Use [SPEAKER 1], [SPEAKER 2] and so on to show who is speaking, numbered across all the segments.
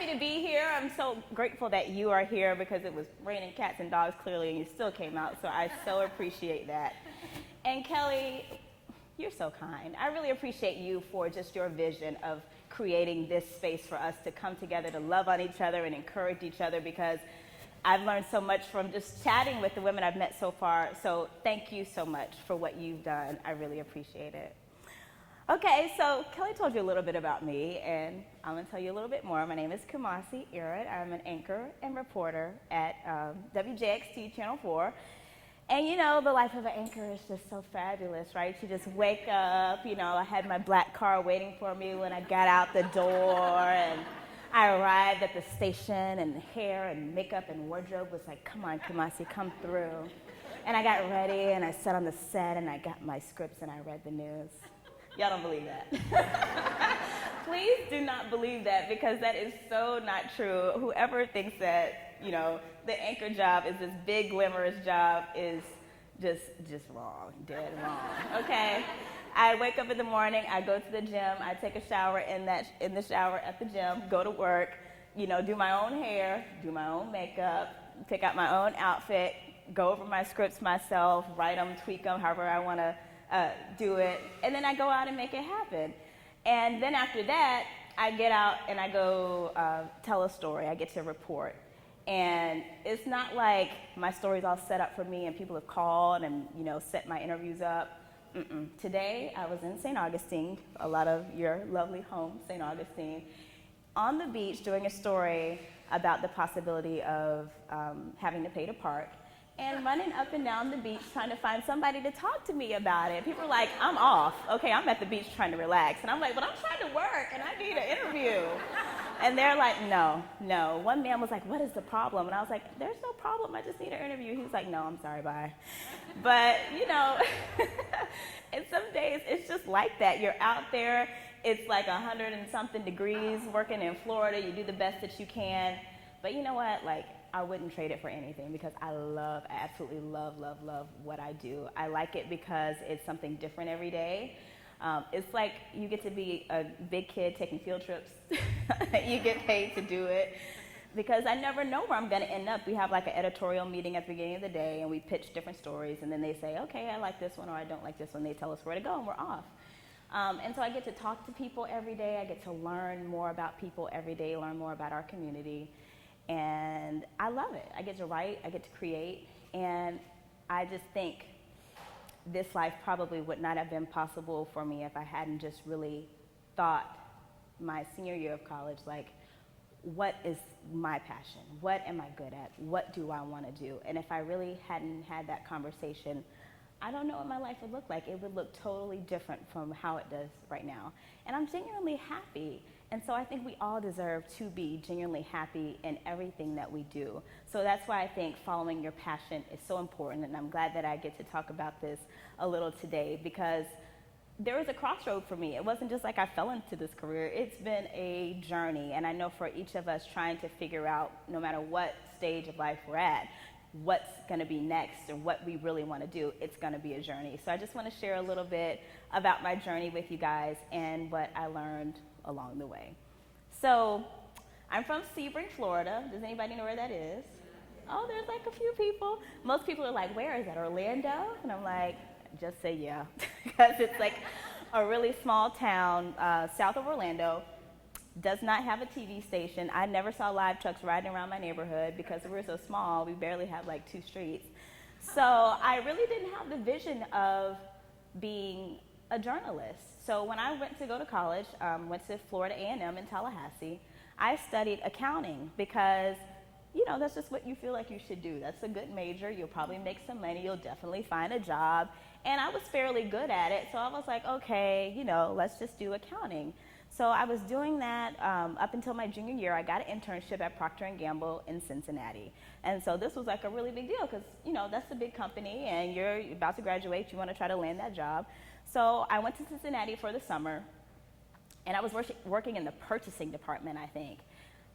[SPEAKER 1] happy to be here. I'm so grateful that you are here because it was raining cats and dogs clearly and you still came out, so I so appreciate that. And Kelly, you're so kind. I really appreciate you for just your vision of creating this space for us to come together to love on each other and encourage each other, because I've learned so much from just chatting with the women I've met so far. So thank you so much for what you've done. I really appreciate it. Okay, so Kelly told you a little bit about me, and I'm going to tell you a little bit more. My name is Kumasi Aaron. I'm an anchor and reporter at WJXT Channel 4. And you know, the life of an anchor is just so fabulous, right? You just wake up, you know, I had my black car waiting for me when I got out the door, and I arrived at the station, and the hair and makeup and wardrobe was like, come on, Kumasi, come through. And I got ready, and I sat on the set, and I got my scripts, and I read the news. Y'all don't believe that. Please do not believe that, because that is so not true. Whoever thinks that, you know, the anchor job is this big glamorous job is just wrong, dead wrong, okay? I wake up in the morning, I go to the gym, I take a shower in the shower at the gym, go to work, you know, do my own hair, do my own makeup, pick out my own outfit, go over my scripts myself, write them, tweak them, however I want to do it, and then I go out and make it happen. And then after that, I get out and I go tell a story. I get to report. And it's not like my story's all set up for me and people have called and, you know, set my interviews up. Today, I was in St. Augustine, a lot of your lovely home, St. Augustine, on the beach doing a story about the possibility of having to pay to park, and running up and down the beach trying to find somebody to talk to me about it. People are like, I'm off. Okay, I'm at the beach trying to relax. And I'm like, but I'm trying to work and I need an interview. And they're like, no. One man was like, what is the problem? And I was like, there's no problem. I just need an interview. He was like, no, I'm sorry, bye. But, you know, and some days it's just like that. You're out there. It's like 100 and something degrees working in Florida. You do the best that you can. But you know what? Like, I wouldn't trade it for anything, because I absolutely love what I do. I like it because it's something different every day. It's like you get to be a big kid taking field trips. You get paid to do it, because I never know where I'm going to end up. We have like an editorial meeting at the beginning of the day, and we pitch different stories, and then they say, okay, I like this one or I don't like this one. They tell us where to go, and we're off. And so I get to talk to people every day. I get to learn more about people every day, learn more about our community. And I love it. I get to write, I get to create, and I just think this life probably would not have been possible for me if I hadn't just really thought my senior year of college, like, what is my passion? What am I good at? What do I want to do? And if I really hadn't had that conversation, I don't know what my life would look like. It would look totally different from how it does right now. And I'm genuinely happy. And so I think we all deserve to be genuinely happy in everything that we do. So that's why I think following your passion is so important. And I'm glad that I get to talk about this a little today, because there was a crossroad for me. It wasn't just like I fell into this career. It's been a journey. And I know for each of us trying to figure out, no matter what stage of life we're at, what's going to be next and what we really want to do, it's going to be a journey. So I just want to share a little bit about my journey with you guys and what I learned along the way. So I'm from Sebring, Florida. Does anybody know where that is? Oh, there's like a few people. Most people are like, where is that, Orlando? And I'm like, just say yeah, because it's like a really small town south of Orlando. Does not have a TV station. I never saw live trucks riding around my neighborhood because we were so small. We barely have like 2 streets. So I really didn't have the vision of being a journalist. So when I went to go to college, went to Florida A&M in Tallahassee, I studied accounting because, you know, that's just what you feel like you should do. That's a good major. You'll probably make some money. You'll definitely find a job. And I was fairly good at it. So I was like, okay, you know, let's just do accounting. So I was doing that up until my junior year. I got an internship at Procter & Gamble in Cincinnati. And so this was like a really big deal because, you know, that's a big company and you're about to graduate. You want to try to land that job. So I went to Cincinnati for the summer, and I was working in the purchasing department, I think.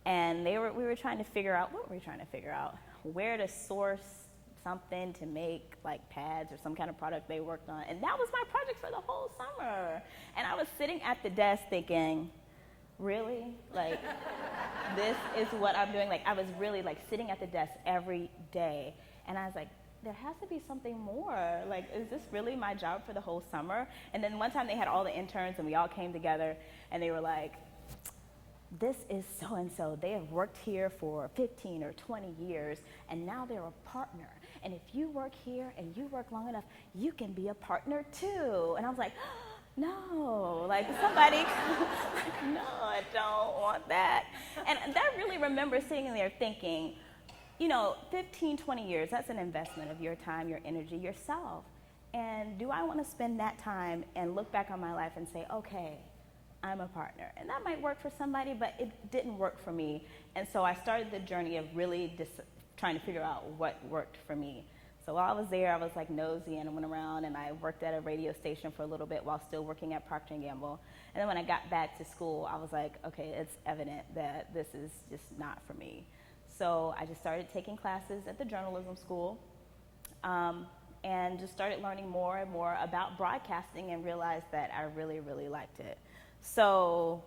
[SPEAKER 1] And we were trying to figure out, what were we trying to figure out? Where to source something to make like pads or some kind of product they worked on. And that was my project for the whole summer. And I was sitting at the desk thinking, really? Like, this is what I'm doing. Like, I was really like sitting at the desk every day, and I was like, there has to be something more. Like, is this really my job for the whole summer? And then one time they had all the interns, and we all came together, and they were like, this is so-and-so. They have worked here for 15 or 20 years, and now they're a partner. And if you work here and you work long enough, you can be a partner too. And I was like, no, like somebody, like, no, I don't want that. And I really remember sitting there thinking, 15, 20 years, that's an investment of your time, your energy, yourself. And do I want to spend that time and look back on my life and say, okay, I'm a partner? And that might work for somebody, but it didn't work for me. And so I started the journey of really trying to figure out what worked for me. So while I was there, I was like nosy and I went around and I worked at a radio station for a little bit while still working at Procter & Gamble. And then when I got back to school, I was like, okay, it's evident that this is just not for me. So I just started taking classes at the journalism school and just started learning more and more about broadcasting and realized that I really, really liked it. So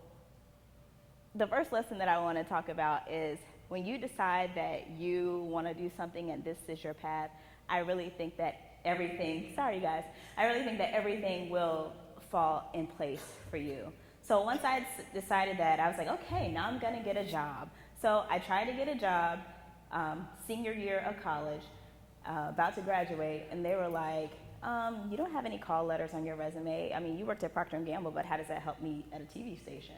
[SPEAKER 1] the first lesson that I want to talk about is when you decide that you want to do something and this is your path, I really think that everything will fall in place for you. So once I decided that, I was like, okay, now I'm going to get a job. So I tried to get a job senior year of college, about to graduate, and they were like, you don't have any call letters on your resume. I mean, you worked at Procter & Gamble, but how does that help me at a TV station?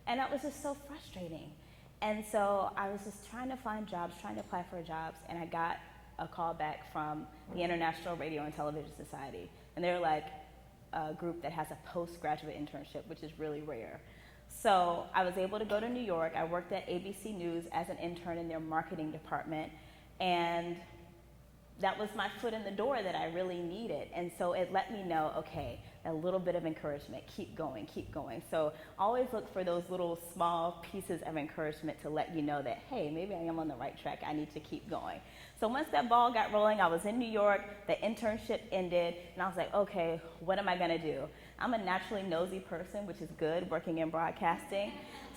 [SPEAKER 1] And that was just so frustrating. And so I was just trying to find jobs, trying to apply for jobs, and I got a call back from the International Radio and Television Society. And they're like a group that has a postgraduate internship, which is really rare. So I was able to go to New York. I worked at ABC News as an intern in their marketing department, and that was my foot in the door that I really needed. And so it let me know, okay, a little bit of encouragement, keep going, keep going. So always look for those little small pieces of encouragement to let you know that, hey, maybe I am on the right track, I need to keep going. So once that ball got rolling, I was in New York, the internship ended, and I was like, okay, what am I gonna do? I'm a naturally nosy person, which is good working in broadcasting.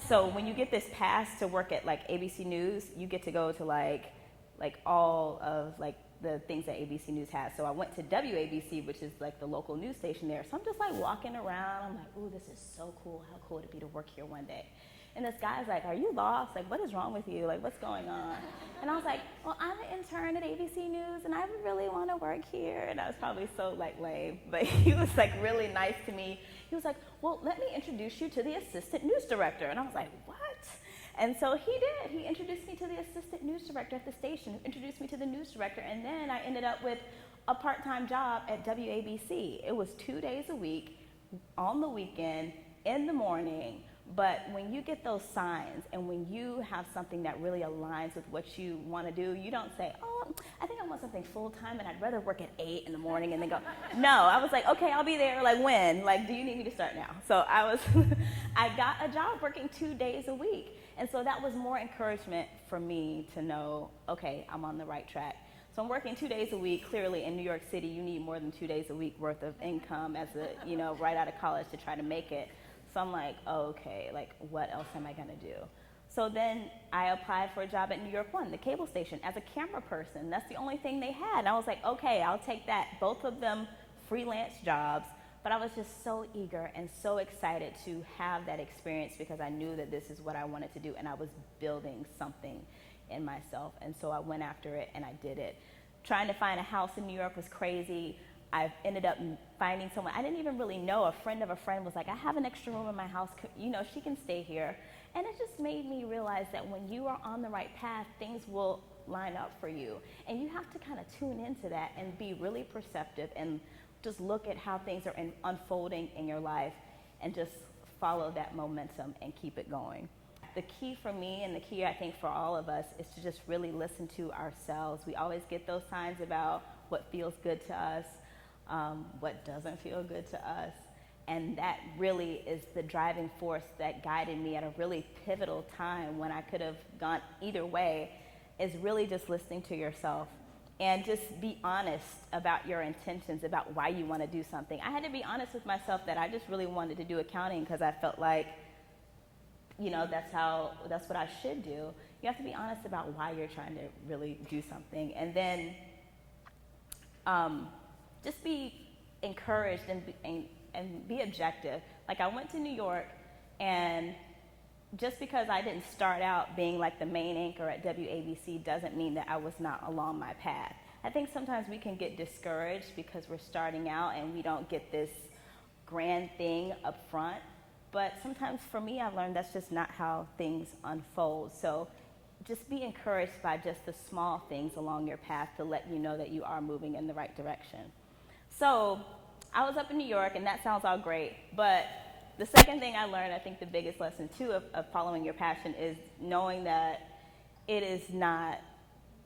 [SPEAKER 1] So when you get this pass to work at like ABC News, you get to go to like all of like the things that ABC News has. So I went to WABC, which is like the local news station there. So I'm just like walking around. I'm like, ooh, this is so cool. How cool would it be to work here one day? And this guy's like, are you lost? Like, what is wrong with you? Like, what's going on? And I was like, well, I'm an intern at ABC News, and I really want to work here. And I was probably so like lame, but he was like really nice to me. He was like, well, let me introduce you to the assistant news director. And I was like, what? And so he did. He introduced me to the assistant news director at the station, who introduced me to the news director, and then I ended up with a part-time job at WABC. It was 2 days a week, on the weekend, in the morning. But when you get those signs and when you have something that really aligns with what you want to do, you don't say, oh, I think I want something full-time and I'd rather work at 8 in the morning and then go. No, I was like, okay, I'll be there. Like, when? Like, do you need me to start now? So I got a job working 2 days a week. And so that was more encouragement for me to know, okay, I'm on the right track. So I'm working 2 days a week. Clearly in New York City, you need more than 2 days a week worth of income as right out of college to try to make it. So I'm like, oh, okay, like what else am I gonna do? So then I applied for a job at New York One, the cable station, as a camera person. That's the only thing they had. And I was like, okay, I'll take that. Both of them freelance jobs. But I was just so eager and so excited to have that experience because I knew that this is what I wanted to do and I was building something in myself. And so I went after it and I did it. Trying to find a house in New York was crazy. I ended up finding someone I didn't even really know. A friend of a friend was like, I have an extra room in my house. She can stay here. And it just made me realize that when you are on the right path, things will line up for you. And you have to kind of tune into that and be really perceptive and just look at how things are unfolding in your life and just follow that momentum and keep it going. The key for me and the key I think for all of us is to just really listen to ourselves. We always get those signs about what feels good to us, what doesn't feel good to us. And that really is the driving force that guided me at a really pivotal time when I could have gone either way, is really just listening to yourself and just be honest about your intentions, about why you want to do something. I had to be honest with myself that I just really wanted to do accounting because I felt like that's what I should do. You have to be honest about why you're trying to really do something. And then just be encouraged and be objective. Like I went to New York, and just because I didn't start out being like the main anchor at WABC doesn't mean that I was not along my path. I think sometimes we can get discouraged because we're starting out and we don't get this grand thing up front. But sometimes for me, I've learned that's just not how things unfold. So just be encouraged by just the small things along your path to let you know that you are moving in the right direction. So I was up in New York, and that sounds all great. But the second thing I learned, I think the biggest lesson too of following your passion is knowing that it is not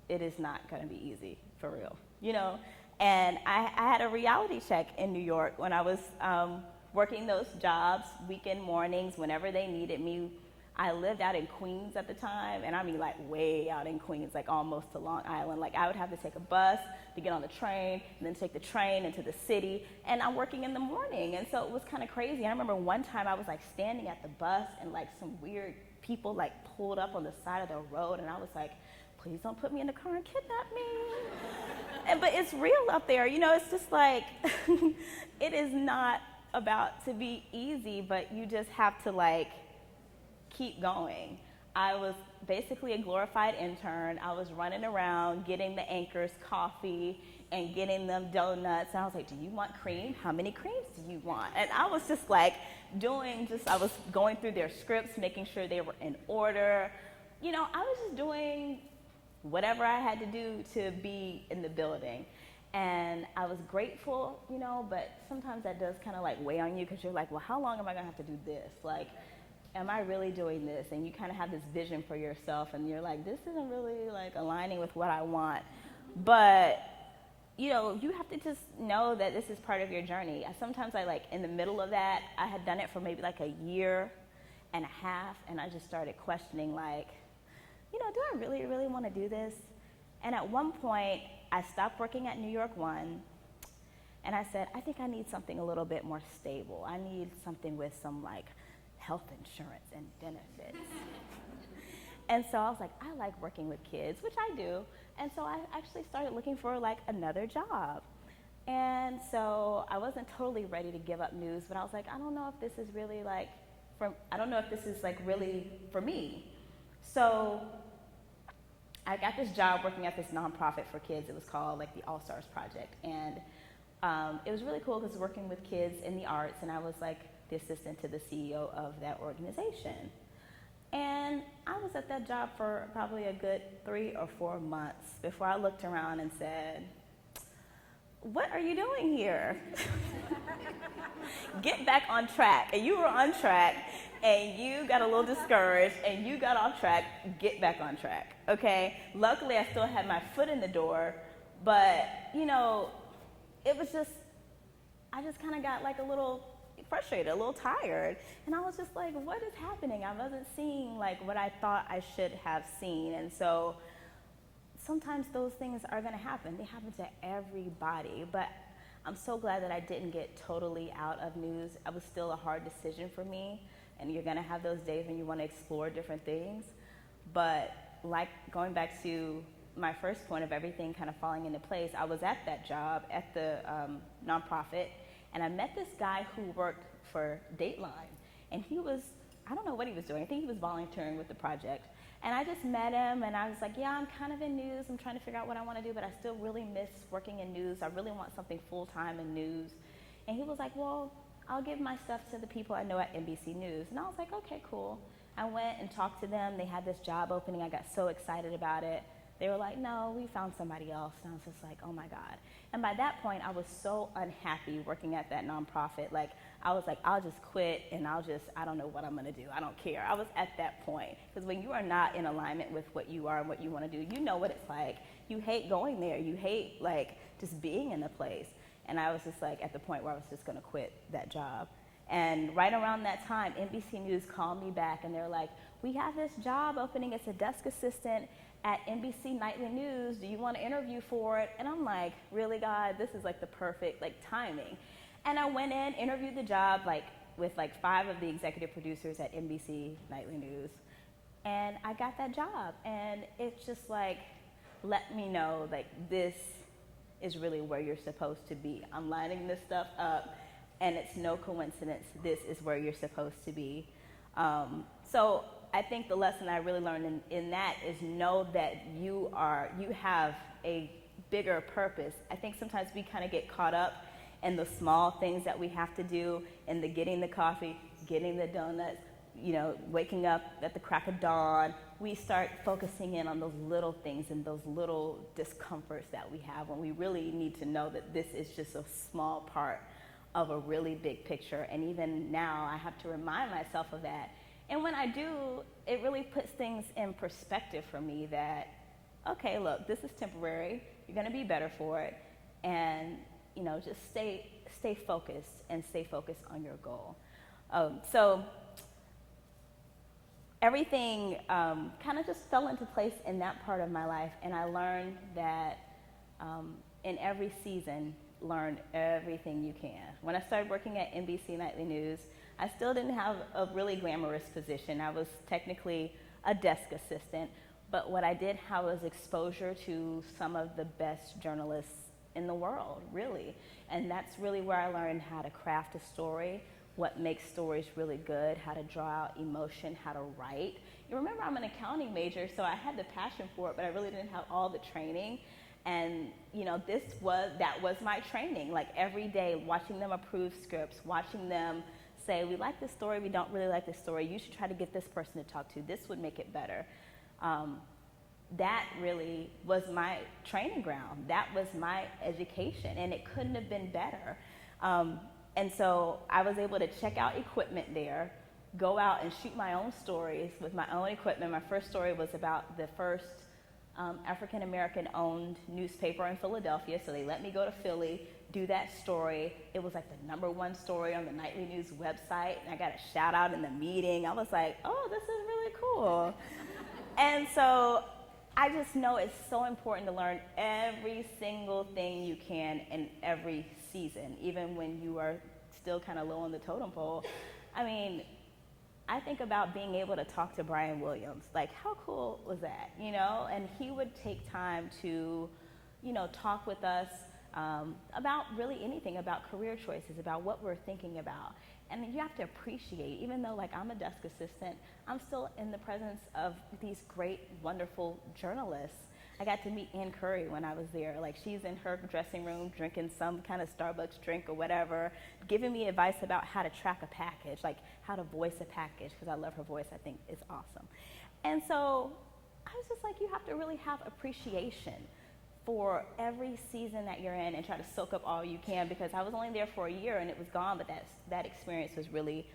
[SPEAKER 1] going to be easy, for real, And I had a reality check in New York when I was working those jobs, weekend mornings, whenever they needed me. I lived out in Queens at the time, and I mean like way out in Queens, like almost to Long Island. Like I would have to take a bus to get on the train, and then take the train into the city, and I'm working in the morning, and so it was kind of crazy. I remember one time I was like standing at the bus, and like some weird people like pulled up on the side of the road, and I was like, please don't put me in the car and kidnap me. But it's real up there, it's just like, it is not about to be easy, but you just have to like, keep going. I was basically a glorified intern. I was running around getting the anchors coffee and getting them donuts. And I was like, do you want cream? How many creams do you want? And I was just like I was going through their scripts, making sure they were in order. I was just doing whatever I had to do to be in the building. And I was grateful, but sometimes that does kind of like weigh on you because you're like, well, how long am I going to have to do this? Like, am I really doing this? And you kind of have this vision for yourself, and you're like, this isn't really like aligning with what I want. But, you have to just know that this is part of your journey. Sometimes in the middle of that, I had done it for maybe like a year and a half, and I just started questioning like, do I really, really want to do this? And at one point, I stopped working at New York One, and I said, I think I need something a little bit more stable. I need something with some like health insurance and benefits. And so I was like, I like working with kids, which I do. And so I actually started looking for like another job. And so I wasn't totally ready to give up news, but I was like, I don't know if this is really really for me. So I got this job working at this nonprofit for kids. It was called like the All Stars Project. And it was really cool because working with kids in the arts, and I was like the assistant to the CEO of that organization. And I was at that job for probably a good 3 or 4 months before I looked around and said, what are you doing here? Get back on track. And you were on track, and you got a little discouraged, and you got off track. Get back on track, okay? Luckily, I still had my foot in the door, but, it was just, I just kind of got like a little frustrated, a little tired. And I was just like, what is happening? I wasn't seeing like what I thought I should have seen. And so sometimes those things are going to happen. They happen to everybody. But I'm so glad that I didn't get totally out of news. It was still a hard decision for me. And you're going to have those days when you want to explore different things. But like going back to my first point of everything kind of falling into place, I was at that job at the nonprofit, and I met this guy who worked for Dateline. And he was, I don't know what he was doing. I think he was volunteering with the project. And I just met him, and I was like, yeah, I'm kind of in news. I'm trying to figure out what I want to do, but I still really miss working in news. I really want something full-time in news. And he was like, well, I'll give my stuff to the people I know at NBC News. And I was like, okay, cool. I went and talked to them. They had this job opening. I got so excited about it. They were like, no, we found somebody else. And I was just like, oh my God. And by that point, I was so unhappy working at that nonprofit. Like, I was like, I'll just quit, and I don't know what I'm gonna do. I don't care. I was at that point. Because when you are not in alignment with what you are and what you wanna do, you know what it's like. You hate going there. You hate like just being in the place. And I was just like at the point where I was just gonna quit that job. And right around that time, NBC News called me back, and they're like, we have this job opening. It's a desk assistant at NBC Nightly News. Do you want to interview for it? And I'm like, really, God, this is like the perfect like timing. And I went in, interviewed the job like with like 5 of the executive producers at NBC Nightly News. And I got that job. And it's just like, let me know, like, this is really where you're supposed to be. I'm lining this stuff up, and it's no coincidence. This is where you're supposed to be. So I think the lesson I really learned in that is know that you have a bigger purpose. I think sometimes we kind of get caught up in the small things that we have to do, in the getting the coffee, getting the donuts, waking up at the crack of dawn. We start focusing in on those little things and those little discomforts that we have, when we really need to know that this is just a small part of a really big picture. And even now, I have to remind myself of that. And when I do, it really puts things in perspective for me that, okay, look, this is temporary. You're going to be better for it. And, just stay focused and stay focused on your goal. So everything kind of just fell into place in that part of my life. And I learned that in every season, learn everything you can. When I started working at NBC Nightly News, I still didn't have a really glamorous position. I was technically a desk assistant, but what I did have was exposure to some of the best journalists in the world, really. And that's really where I learned how to craft a story, what makes stories really good, how to draw out emotion, how to write. You remember, I'm an accounting major, so I had the passion for it, but I really didn't have all the training. And that was my training. Like, every day, watching them approve scripts, watching them say, we like this story, we don't really like this story, you should try to get this person to talk to, this would make it better. That really was my training ground. That was my education, and it couldn't have been better. And so I was able to check out equipment there, go out and shoot my own stories with my own equipment. My first story was about the first African-American-owned newspaper in Philadelphia, so they let me go to Philly, do that story. It was like the #1 story on the Nightly News website, and I got a shout out in the meeting. I was like, oh, this is really cool. And so I just know it's so important to learn every single thing you can in every season, even when you are still kind of low on the totem pole. I mean, I think about being able to talk to Brian Williams. Like, how cool was that, And he would take time to, talk with us about really anything, about career choices, about what we're thinking about. And you have to appreciate, even though, like, I'm a desk assistant, I'm still in the presence of these great, wonderful journalists. I got to meet Ann Curry when I was there. Like, she's in her dressing room drinking some kind of Starbucks drink or whatever, giving me advice about how to track a package, like how to voice a package, because I love her voice. I think it's awesome. And so I was just like, you have to really have appreciation for every season that you're in and try to soak up all you can, because I was only there for a year and it was gone, but that experience was really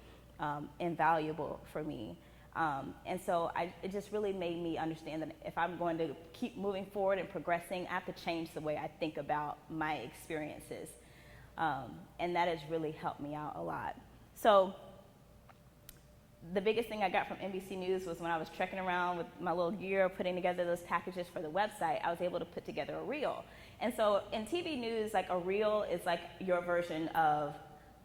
[SPEAKER 1] invaluable for me. And so it just really made me understand that if I'm going to keep moving forward and progressing, I have to change the way I think about my experiences. And that has really helped me out a lot. So the biggest thing I got from NBC News was when I was trekking around with my little gear, putting together those packages for the website, I was able to put together a reel. And so in TV news, like, a reel is like your version of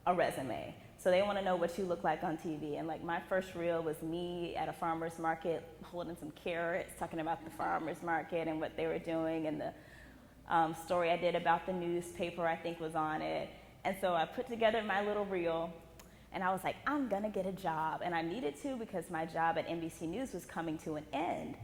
[SPEAKER 1] a resume. So they want to know what you look like on TV. And like, my first reel was me at a farmer's market holding some carrots, talking about the farmer's market and what they were doing. And the story I did about the newspaper, I think, was on it. And so I put together my little reel, and I was like, I'm going to get a job. And I needed to, because my job at NBC News was coming to an end.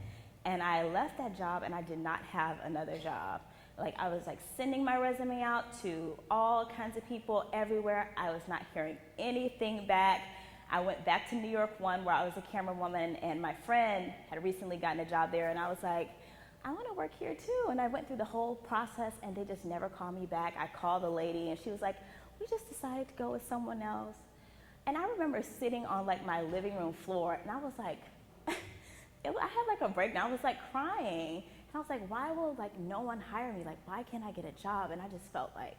[SPEAKER 1] And I left that job, and I did not have another job. Like, I was like sending my resume out to all kinds of people everywhere. I was not hearing anything back. I went back to New York one, where I was a camerawoman, and my friend had recently gotten a job there, and I was like, I want to work here too. And I went through the whole process, and they just never called me back. I called the lady, and she was like, we just decided to go with someone else. And I remember sitting on like my living room floor, and I was like, I had like a breakdown. I was like crying. And I was like, why will like no one hire me? Like, why can't I get a job? And I just felt like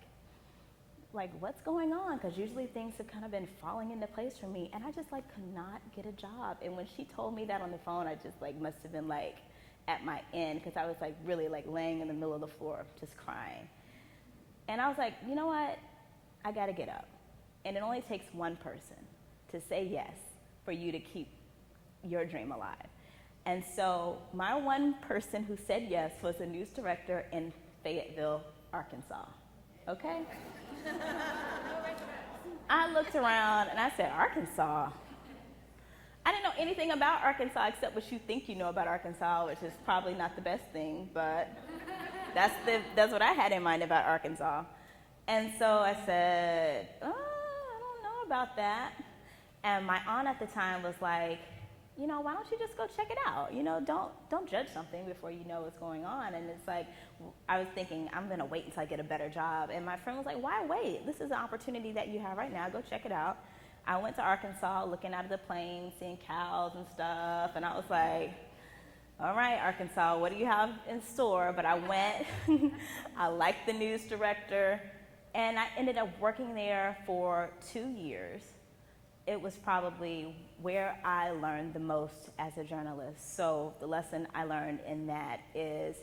[SPEAKER 1] what's going on? Because usually things have kind of been falling into place for me, and I just like could not get a job. And when she told me that on the phone, I just like must have been like at my end, because I was like really like laying in the middle of the floor just crying. And I was like, you know what? I got to get up. And it only takes one person. to say yes for you to keep your dream alive. And so my one person who said yes was a news director in Fayetteville, Arkansas. Okay? I looked around and I said, Arkansas? I didn't know anything about Arkansas except what you think you know about Arkansas, which is probably not the best thing, but that's what I had in mind about Arkansas. And so I said, I don't know about that. And my aunt at the time was like, why don't you just go check it out? Don't judge something before you know what's going on. And it's like, I was thinking, I'm going to wait until I get a better job. And my friend was like, why wait? This is an opportunity that you have right now. Go check it out. I went to Arkansas, looking out of the plane, seeing cows and stuff. And I was like, all right, Arkansas, what do you have in store? But I went. I liked the news director. And I ended up working there for 2 years. It was probably where I learned the most as a journalist. So the lesson I learned in that is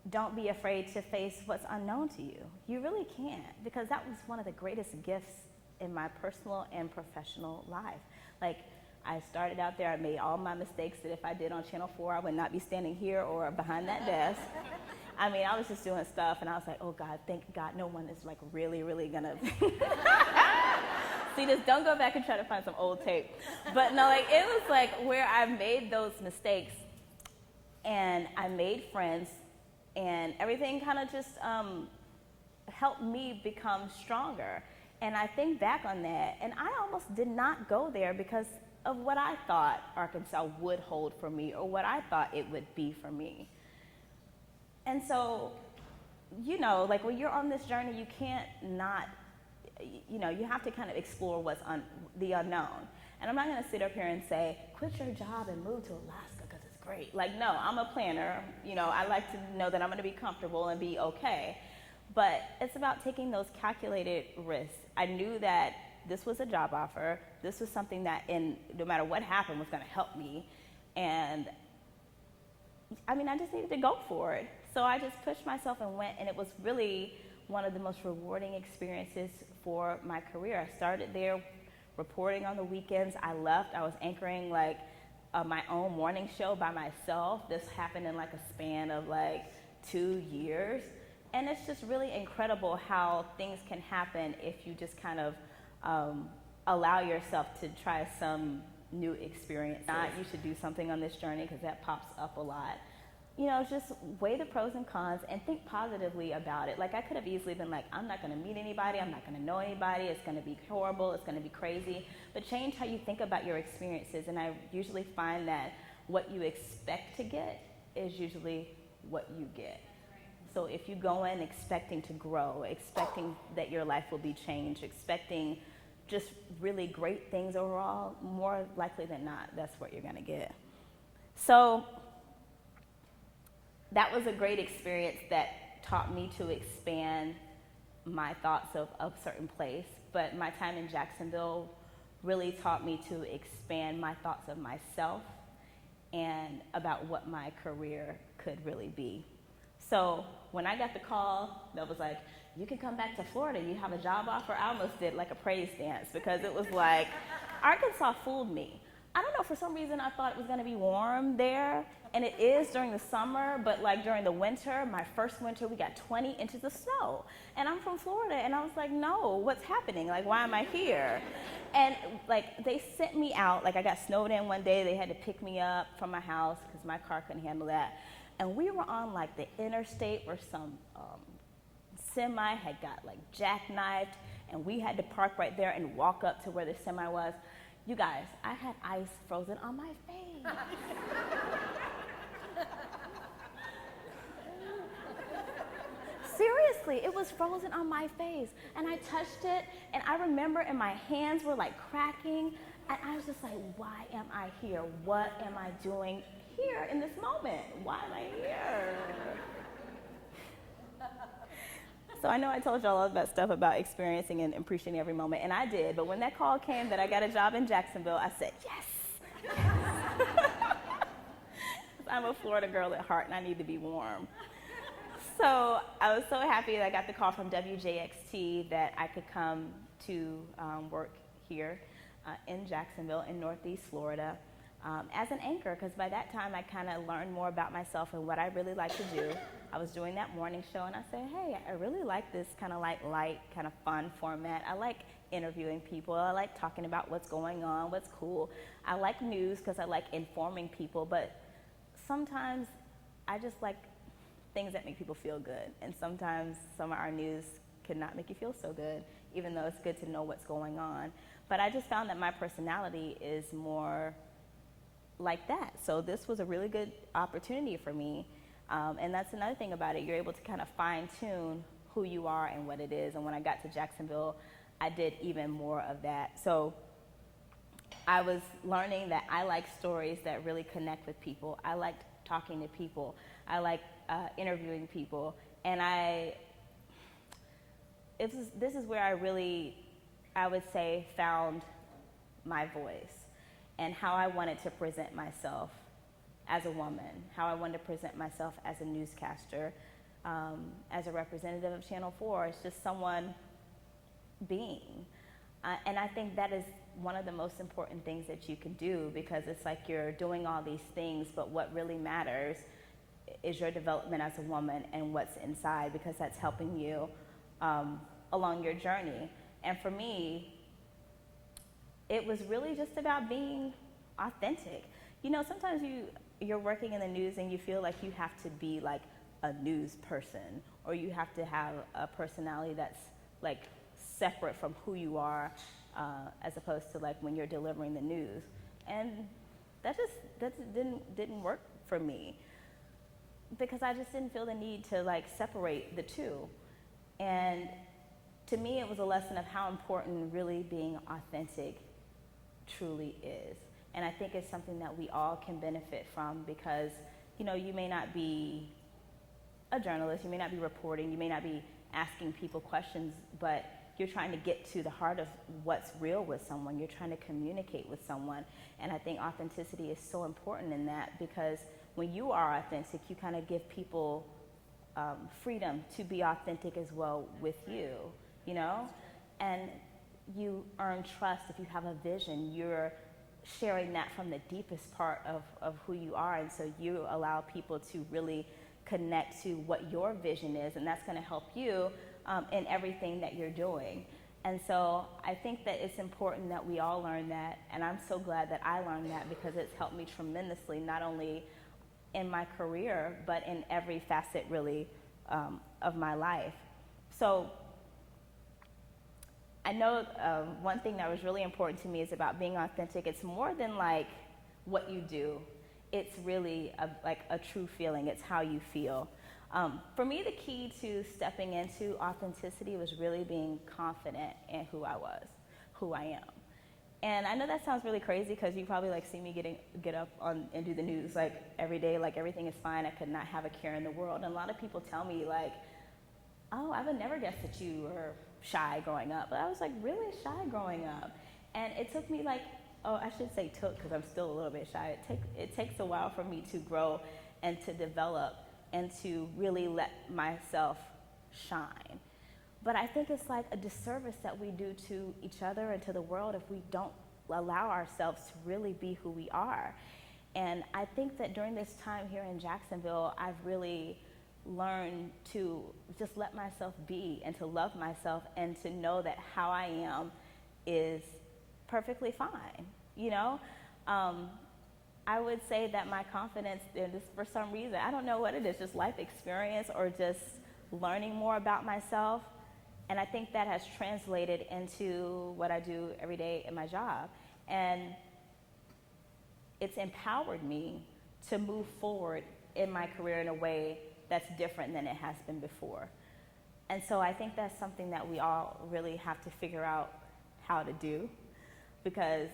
[SPEAKER 1] don't be afraid to face what's unknown to you. You really can't, because that was one of the greatest gifts in my personal and professional life. Like, I started out there, I made all my mistakes that if I did on Channel 4, I would not be standing here or behind that desk. I mean, I was just doing stuff, and I was like, oh God, thank God no one is like really, really gonna see this. Don't go back and try to find some old tape. But no, like, it was like where I made those mistakes, and I made friends, and everything kind of just helped me become stronger. And I think back on that, and I almost did not go there because of what I thought Arkansas would hold for me, or what I thought it would be for me. And so, like, when you're on this journey, you can't not, you have to kind of explore what's the unknown. And I'm not going to sit up here and say, quit your job and move to Alaska because it's great. Like, no, I'm a planner. I like to know that I'm going to be comfortable and be okay. But it's about taking those calculated risks. I knew that this was a job offer. This was something that, no matter what happened, was going to help me. And I just needed to go for it. So I just pushed myself and went, and it was really one of the most rewarding experiences for my career. I started there reporting on the weekends. I left. I was anchoring my own morning show by myself. This happened in a span of 2 years. And it's just really incredible how things can happen if you just kind of allow yourself to try some new experience. Not you should do something on this journey because that pops up a lot. Just weigh the pros and cons and think positively about it. I could have easily been like, I'm not going to meet anybody, I'm not going to know anybody, it's going to be horrible, it's going to be crazy. But change how you think about your experiences, and I usually find that what you expect to get is usually what you get. So if you go in expecting to grow, expecting that your life will be changed, expecting just really great things overall, more likely than not, that's what you're going to get. So that was a great experience that taught me to expand my thoughts of a certain place. But my time in Jacksonville really taught me to expand my thoughts of myself and about what my career could really be. So when I got the call that was like, you can come back to Florida, you have a job offer, I almost did a praise dance, because it was like, Arkansas fooled me. I don't know, for some reason I thought it was going to be warm there, and it is during the summer, but during the winter, my first winter, we got 20 inches of snow. And I'm from Florida, and I was like, no, what's happening? Why am I here? And they sent me out, I got snowed in one day, they had to pick me up from my house because my car couldn't handle that. And we were on the interstate where some semi had got jackknifed, and we had to park right there and walk up to where the semi was. You guys, I had ice frozen on my face. Seriously, it was frozen on my face. And I touched it, and I remember, and my hands were cracking, and I was just like, why am I here? What am I doing here in this moment? Why am I here? So I know I told y'all all that stuff about experiencing and appreciating every moment, and I did. But when that call came that I got a job in Jacksonville, I said, yes. I'm a Florida girl at heart, and I need to be warm. So I was so happy that I got the call from WJXT that I could come to work here. in Jacksonville in Northeast Florida as an anchor, because by that time I kind of learned more about myself and what I really like to do. I was doing that morning show and I said, hey, I really like this kind of light, kind of fun format. I like interviewing people. I like talking about what's going on, what's cool. I like news because I like informing people, but sometimes I just like things that make people feel good. And sometimes some of our news cannot make you feel so good, even though it's good to know what's going on. But I just found that my personality is more like that. So this was a really good opportunity for me. And that's another thing about it. You're able to kind of fine tune who you are and what it is. And when I got to Jacksonville, I did even more of that. So I was learning that I like stories that really connect with people. I like talking to people. I like interviewing people. And this is where I really, I would say, found my voice and how I wanted to present myself as a woman, how I wanted to present myself as a newscaster, as a representative of Channel 4. It's just someone being. And I think that is one of the most important things that you can do, because it's like you're doing all these things, but what really matters is your development as a woman and what's inside, because that's helping you along your journey. And for me, it was really just about being authentic. You know, sometimes you're working in the news and you feel like you have to be like a news person, or you have to have a personality that's like separate from who you are, as opposed to like when you're delivering the news. And that didn't work for me, because I just didn't feel the need to like separate the two. And to me, it was a lesson of how important really being authentic truly is. And I think it's something that we all can benefit from, because, you know, you may not be a journalist, you may not be reporting, you may not be asking people questions, but you're trying to get to the heart of what's real with someone. You're trying to communicate with someone. And I think authenticity is so important in that, because when you are authentic, you kind of give people freedom to be authentic as well with you, you know? And you earn trust if you have a vision. You're sharing that from the deepest part of who you are, and so you allow people to really connect to what your vision is, and that's going to help you in everything that you're doing. And so I think that it's important that we all learn that, and I'm so glad that I learned that, because it's helped me tremendously, not only in my career, but in every facet really of my life. So I know one thing that was really important to me is about being authentic. It's more than like what you do. It's really like a true feeling. It's how you feel. For me, the key to stepping into authenticity was really being confident in who I was, who I am. And I know that sounds really crazy, because you probably like see me get up on and do the news like every day, like everything is fine. I could not have a care in the world. And a lot of people tell me like, oh, I would never guess that you were shy growing up. But I was like really shy growing up. And it took me like, oh, I should say took, because I'm still a little bit shy. It takes a while for me to grow and to develop and to really let myself shine. But I think it's like a disservice that we do to each other and to the world if we don't allow ourselves to really be who we are. And I think that during this time here in Jacksonville, I've really learned to just let myself be and to love myself and to know that how I am is perfectly fine, you know? I would say that my confidence, for some reason, I don't know what it is, just life experience or just learning more about myself. And I think that has translated into what I do every day in my job. And it's empowered me to move forward in my career in a way that's different than it has been before. And so I think that's something that we all really have to figure out how to do, because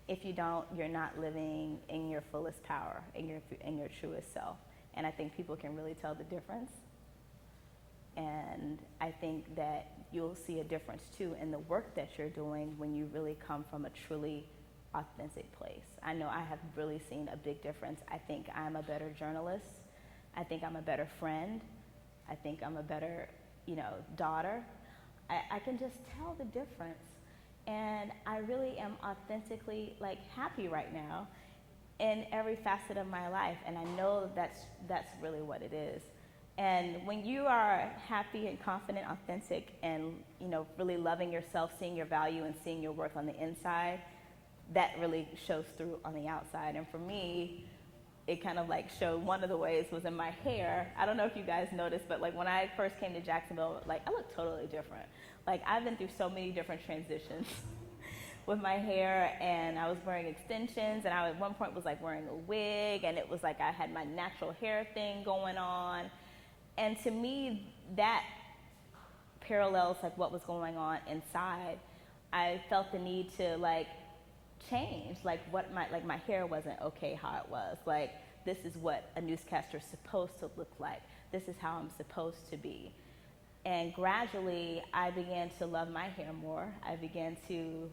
[SPEAKER 1] if you don't, you're not living in your fullest power, in your truest self. And I think people can really tell the difference. And I think that you'll see a difference too in the work that you're doing when you really come from a truly authentic place. I know I have really seen a big difference. I think I'm a better journalist. I think I'm a better friend. I think I'm a better, daughter. I can just tell the difference. And I really am authentically like happy right now in every facet of my life. And I know that's really what it is. And when you are happy and confident, authentic, and really loving yourself, seeing your value and seeing your worth on the inside, that really shows through on the outside. And for me, it kind of like showed, one of the ways was in my hair. I don't know if you guys noticed, but like when I first came to Jacksonville, like I look totally different. Like I've been through so many different transitions with my hair, and I was wearing extensions, and I at one point was like wearing a wig, and it was like I had my natural hair thing going on. And to me, that parallels like what was going on inside. I felt the need to like change, like my hair wasn't okay how it was. Like this is what a newscaster is supposed to look like. This is how I'm supposed to be. And gradually, I began to love my hair more. I began to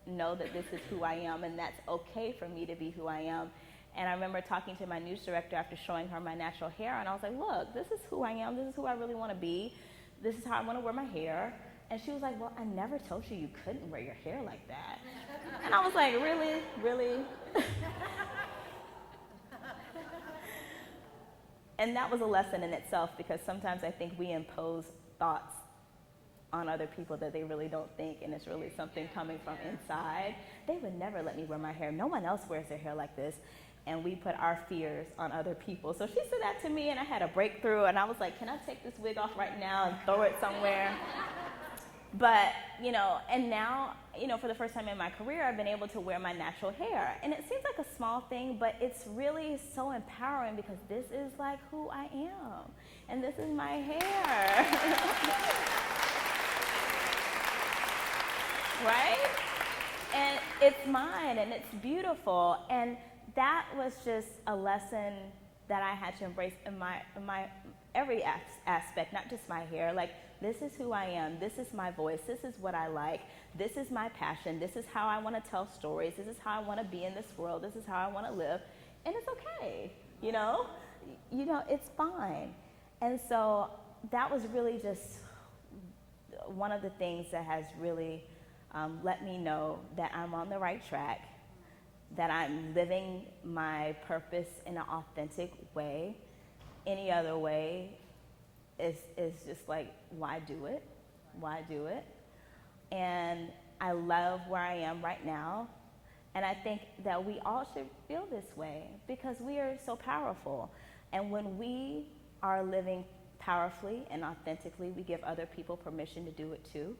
[SPEAKER 1] know that this is who I am, and that's okay for me to be who I am. And I remember talking to my news director after showing her my natural hair, and I was like, look, this is who I am. This is who I really want to be. This is how I want to wear my hair. And she was like, well, I never told you couldn't wear your hair like that. And I was like, really? Really? And that was a lesson in itself, because sometimes I think we impose thoughts on other people that they really don't think, and it's really something coming from inside. They would never let me wear my hair. No one else wears their hair like this. And we put our fears on other people. So she said that to me, and I had a breakthrough, and I was like, can I take this wig off right now and throw it somewhere? But, and now, for the first time in my career, I've been able to wear my natural hair. And it seems like a small thing, but it's really so empowering, because this is like who I am. And this is my hair. Right? And it's mine, and it's beautiful. And that was just a lesson that I had to embrace in my every aspect, not just my hair. Like, this is who I am. This is my voice. This is what I like. This is my passion. This is how I want to tell stories. This is how I want to be in this world. This is how I want to live. And it's okay, it's fine. And so that was really just one of the things that has really let me know that I'm on the right track, that I'm living my purpose in an authentic way. Any other way is just like, why do it? Why do it? And I love where I am right now. And I think that we all should feel this way, because we are so powerful. And when we are living powerfully and authentically, we give other people permission to do it too.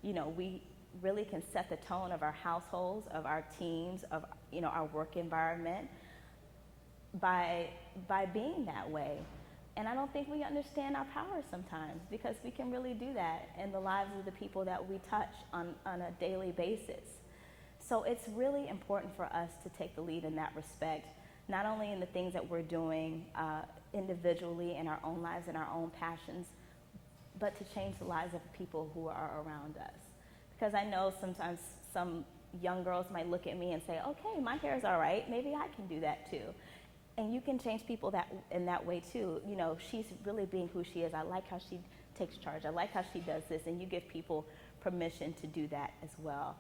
[SPEAKER 1] We really can set the tone of our households, of our teams, of our work environment by being that way. And I don't think we understand our power sometimes, because we can really do that in the lives of the people that we touch on a daily basis. So it's really important for us to take the lead in that respect, not only in the things that we're doing individually in our own lives and our own passions, but to change the lives of the people who are around us. Because I know sometimes some young girls might look at me and say, okay, my hair is all right, maybe I can do that too. And you can change people in that way too. She's really being who she is. I like how she takes charge. I like how she does this. And you give people permission to do that as well.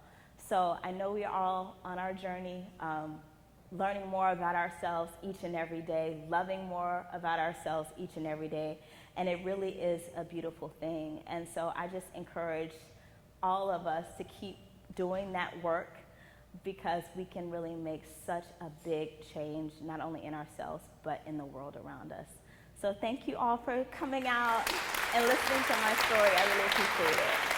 [SPEAKER 1] So I know we are all on our journey, learning more about ourselves each and every day, loving more about ourselves each and every day. And it really is a beautiful thing. And so I just encourage all of us to keep doing that work, because we can really make such a big change, not only in ourselves, but in the world around us. So thank you all for coming out and listening to my story. I really appreciate it.